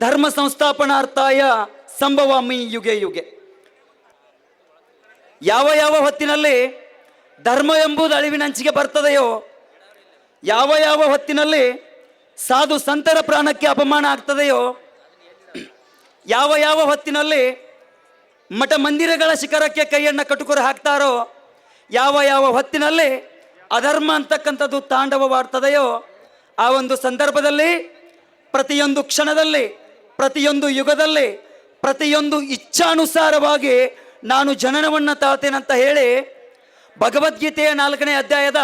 ಧರ್ಮ ಸಂಸ್ಥಾಪನಾರ್ಥಾಯ ಸಂಭವಾಮಿ ಯುಗೆ ಯುಗೆ. ಯಾವ ಯಾವ ಹೊತ್ತಿನಲ್ಲಿ ಧರ್ಮ ಎಂಬುದು ಅಳಿವಿನಂಚಿಗೆ ಬರ್ತದೆಯೋ, ಯಾವ ಯಾವ ಹೊತ್ತಿನಲ್ಲಿ ಸಾಧು ಸಂತರ ಪ್ರಾಣಕ್ಕೆ ಅಪಮಾನ ಆಗ್ತದೆಯೋ, ಯಾವ ಯಾವ ಹೊತ್ತಿನಲ್ಲಿ ಮಠ ಮಂದಿರಗಳ ಶಿಖರಕ್ಕೆ ಕೈಯನ್ನು ಕಟುಕರು ಹಾಕ್ತಾರೋ, ಯಾವ ಯಾವ ಹೊತ್ತಿನಲ್ಲಿ ಅಧರ್ಮ ಅಂತಕ್ಕಂಥದ್ದು ತಾಂಡವವಾಡ್ತದೆಯೋ, ಆ ಒಂದು ಸಂದರ್ಭದಲ್ಲಿ ಪ್ರತಿಯೊಂದು ಕ್ಷಣದಲ್ಲಿ, ಪ್ರತಿಯೊಂದು ಯುಗದಲ್ಲಿ, ಪ್ರತಿಯೊಂದು ಇಚ್ಛಾನುಸಾರವಾಗಿ ನಾನು ಜನನವನ್ನು ತಾಳ್ತೇನಂತ ಹೇಳಿ ಭಗವದ್ಗೀತೆಯ 4ನೇ ಅಧ್ಯಾಯದ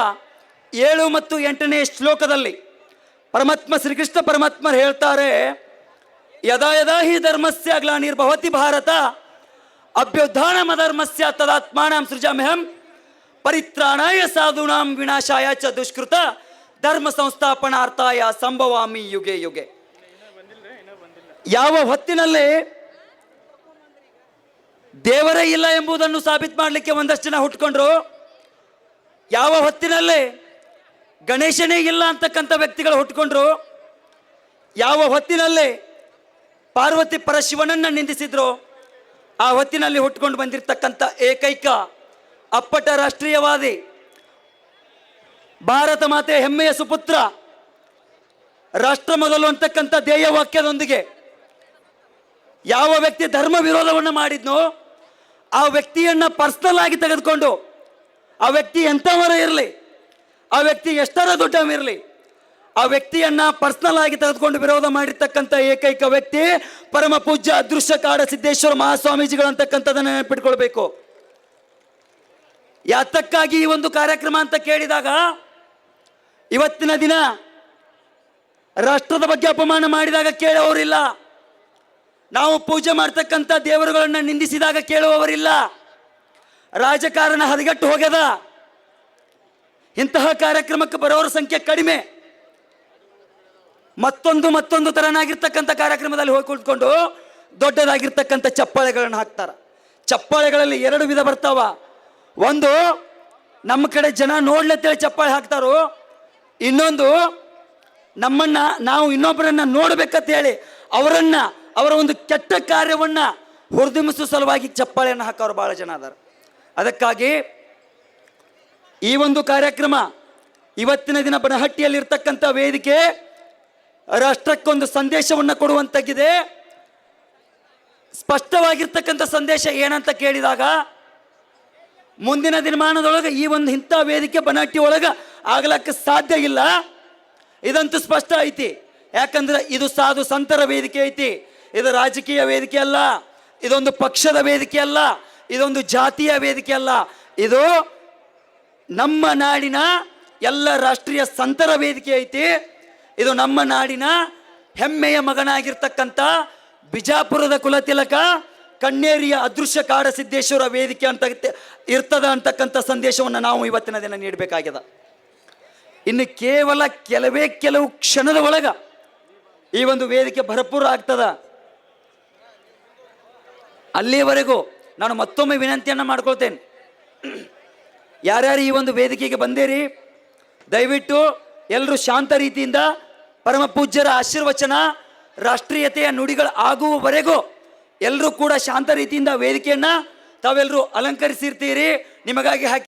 7 ಮತ್ತು 8ನೇ ಶ್ಲೋಕದಲ್ಲಿ ಪರಮಾತ್ಮ ಶ್ರೀಕೃಷ್ಣ ಪರಮಾತ್ಮರು ಹೇಳ್ತಾರೆ, ಯದಾ ಯದಾ ಹಿ ಧರ್ಮಸ್ಯ ಗ್ಲಾನಿರ್ಭವತಿ ಭಾರತ ಅಭ್ಯುತ್ಥಾನಮಧರ್ಮಸ್ಯ ತದಾತ್ಮಾನಂ ಸೃಜಾಮ್ಯಹಂ ಪರಿತ್ರಾಣಾಯ ಸಾಧೂನಾಂ ವಿನಾಶಾಯ ಚ ದುಷ್ಕೃತ ಧರ್ಮ ಸಂಸ್ಥಾಪನಾರ್ಥಾಯ ಸಂಭವಾಮಿ ಯುಗೆ ಯುಗೆ. ಯಾವ ಹೊತ್ತಿನಲ್ಲಿ ದೇವರೇ ಇಲ್ಲ ಎಂಬುದನ್ನು ಸಾಬೀತು ಮಾಡಲಿಕ್ಕೆ ಒಂದಷ್ಟು ಜನ ಹುಟ್ಕೊಂಡ್ರು, ಯಾವ ಹೊತ್ತಿನಲ್ಲಿ ಗಣೇಶನೇ ಇಲ್ಲ ಅಂತಕ್ಕಂಥ ವ್ಯಕ್ತಿಗಳು ಹುಟ್ಕೊಂಡ್ರು, ಯಾವ ಹೊತ್ತಿನಲ್ಲಿ ಪಾರ್ವತಿ ಪರಶಿವನನ್ನು ನಿಂದಿಸಿದ್ರು, ಆ ಹೊತ್ತಿನಲ್ಲಿ ಹುಟ್ಕೊಂಡು ಬಂದಿರತಕ್ಕಂಥ ಏಕೈಕ ಅಪ್ಪಟ ರಾಷ್ಟ್ರೀಯವಾದಿ ಭಾರತ ಮಾತೆ ಹೆಮ್ಮೆಯ ಸುಪುತ್ರ, ರಾಷ್ಟ್ರ ಮೊದಲು ಅಂತಕ್ಕಂಥ ಧ್ಯೇಯ ವಾಕ್ಯದೊಂದಿಗೆ ಯಾವ ವ್ಯಕ್ತಿ ಧರ್ಮ ವಿರೋಧವನ್ನು ಮಾಡಿದ್ನೋ ಆ ವ್ಯಕ್ತಿಯನ್ನ ಪರ್ಸನಲ್ ಆಗಿ ತೆಗೆದುಕೊಂಡು, ಆ ವ್ಯಕ್ತಿ ಎಂಥವರ ಇರಲಿ, ಆ ವ್ಯಕ್ತಿ ಎಷ್ಟರ ದೊಡ್ಡವಿರಲಿ, ಆ ವ್ಯಕ್ತಿಯನ್ನ ಪರ್ಸನಲ್ ಆಗಿ ತೆಗೆದುಕೊಂಡು ವಿರೋಧ ಮಾಡಿರ್ತಕ್ಕಂಥ ಏಕೈಕ ವ್ಯಕ್ತಿ ಪರಮ ಪೂಜ್ಯ ಅದೃಶ್ಯ ಕಾಡ ಸಿದ್ದೇಶ್ವರ ಮಹಾಸ್ವಾಮೀಜಿಗಳು ಅಂತಕ್ಕಂಥದ್ದನ್ನು ನೆನಪಿಟ್ಕೊಳ್ಬೇಕು. ಯಾತಕ್ಕಾಗಿ ಈ ಒಂದು ಕಾರ್ಯಕ್ರಮ ಅಂತ ಕೇಳಿದಾಗ, ಇವತ್ತಿನ ದಿನ ರಾಷ್ಟ್ರದ ಬಗ್ಗೆ ಅಪಮಾನ ಮಾಡಿದಾಗ ಕೇಳುವವರಿಲ್ಲ, ನಾವು ಪೂಜೆ ಮಾಡ್ತಕ್ಕಂಥ ದೇವರುಗಳನ್ನು ನಿಂದಿಸಿದಾಗ ಕೇಳುವವರಿಲ್ಲ, ರಾಜಕಾರಣ ಹದಗೆಟ್ಟು ಹೋಗ್ಯದ, ಇಂತಹ ಕಾರ್ಯಕ್ರಮಕ್ಕೆ ಬರೋರ ಸಂಖ್ಯೆ ಕಡಿಮೆ. ಮತ್ತೊಂದು ತರನಾಗಿರ್ತಕ್ಕಂಥ ಕಾರ್ಯಕ್ರಮದಲ್ಲಿ ಹೋಗಿ ಕುಳಿತುಕೊಂಡು ದೊಡ್ಡದಾಗಿರ್ತಕ್ಕಂಥ ಚಪ್ಪಾಳೆಗಳನ್ನು ಹಾಕ್ತಾರ. ಚಪ್ಪಾಳೆಗಳಲ್ಲಿ 2 ವಿಧ ಬರ್ತಾವ. ಒಂದು, ನಮ್ಮ ಕಡೆ ಜನ ನೋಡ್ಲತ್ತೇಳಿ ಚಪ್ಪಾಳೆ ಹಾಕ್ತಾರೋ, ಇನ್ನೊಂದು ನಾವು ಇನ್ನೊಬ್ಬರನ್ನ ನೋಡ್ಬೇಕಂತ ಹೇಳಿ ಅವರ ಒಂದು ಕೆಟ್ಟ ಕಾರ್ಯವನ್ನ ಹುರಿದುಂಬಿಸುವ ಸಲುವಾಗಿ ಚಪ್ಪಾಳೆಯನ್ನು ಹಾಕೋರು ಬಹಳ ಜನ ಅದಾರ. ಅದಕ್ಕಾಗಿ ಈ ಒಂದು ಕಾರ್ಯಕ್ರಮ ಇವತ್ತಿನ ದಿನ ಬನಹಟ್ಟಿಯಲ್ಲಿರ್ತಕ್ಕಂಥ ವೇದಿಕೆ ರಾಷ್ಟ್ರಕ್ಕೊಂದು ಸಂದೇಶವನ್ನು ಕೊಡುವಂತಾಗಿದೆ. ಸ್ಪಷ್ಟವಾಗಿರ್ತಕ್ಕಂಥ ಸಂದೇಶ ಏನಂತ ಕೇಳಿದಾಗ, ಮುಂದಿನ ದಿನಮಾನದೊಳಗೆ ಈ ಒಂದು ಇಂಥ ವೇದಿಕೆ ಬನಹಟ್ಟಿ ಒಳಗೆ ಆಗ್ಲಕ್ಕೆ ಸಾಧ್ಯ ಇಲ್ಲ, ಇದಂತೂ ಸ್ಪಷ್ಟ ಐತಿ. ಯಾಕಂದ್ರೆ ಇದು ಸಾಧು ಸಂತರ ವೇದಿಕೆ ಐತಿ, ಇದು ರಾಜಕೀಯ ವೇದಿಕೆ ಅಲ್ಲ, ಇದೊಂದು ಪಕ್ಷದ ವೇದಿಕೆ ಅಲ್ಲ, ಇದೊಂದು ಜಾತಿಯ ವೇದಿಕೆ ಅಲ್ಲ, ಇದು ನಮ್ಮ ನಾಡಿನ ಎಲ್ಲ ರಾಷ್ಟ್ರೀಯ ಸಂತರ ವೇದಿಕೆ ಐತಿ. ಇದು ನಮ್ಮ ನಾಡಿನ ಹೆಮ್ಮೆಯ ಮಗನಾಗಿರ್ತಕ್ಕಂಥ ಬಿಜಾಪುರದ ಕುಲತಿಲಕ ಕಣ್ಣೇರಿಯ ಅದೃಶ್ಯ ಕಾಡ ಸಿದ್ದೇಶ್ವರ ವೇದಿಕೆ ಅಂತ ಇರ್ತದ ಅಂತಕ್ಕಂಥ ಸಂದೇಶವನ್ನು ನಾವು ಇವತ್ತಿನ ದಿನ ನೀಡಬೇಕಾಗಿದೆ. ಇನ್ನು ಕೇವಲ ಕೆಲವು ಕ್ಷಣದ ಒಳಗ ಈ ಒಂದು ವೇದಿಕೆ ಭರಪೂರ ಆಗ್ತದ. ಅಲ್ಲಿಯವರೆಗೂ ನಾನು ಮತ್ತೊಮ್ಮೆ ವಿನಂತಿಯನ್ನು ಮಾಡ್ಕೊಳ್ತೇನೆ, ಯಾರ್ಯಾರು ಈ ಒಂದು ವೇದಿಕೆಗೆ ಬಂದೇರಿ ದಯವಿಟ್ಟು ಎಲ್ಲರೂ ಶಾಂತ ರೀತಿಯಿಂದ ಪರಮ ಪೂಜ್ಯರ ಆಶೀರ್ವಚನ ರಾಷ್ಟ್ರೀಯತೆಯ ನುಡಿಗಳು ಆಗುವವರೆಗೂ ಎಲ್ಲರೂ ಕೂಡ ಶಾಂತ ರೀತಿಯಿಂದ ವೇದಿಕೆಯನ್ನು ತಾವೆಲ್ಲರೂ ಅಲಂಕರಿಸಿರ್ತೀರಿ. ನಿಮಗಾಗಿ ಹಾಕಿ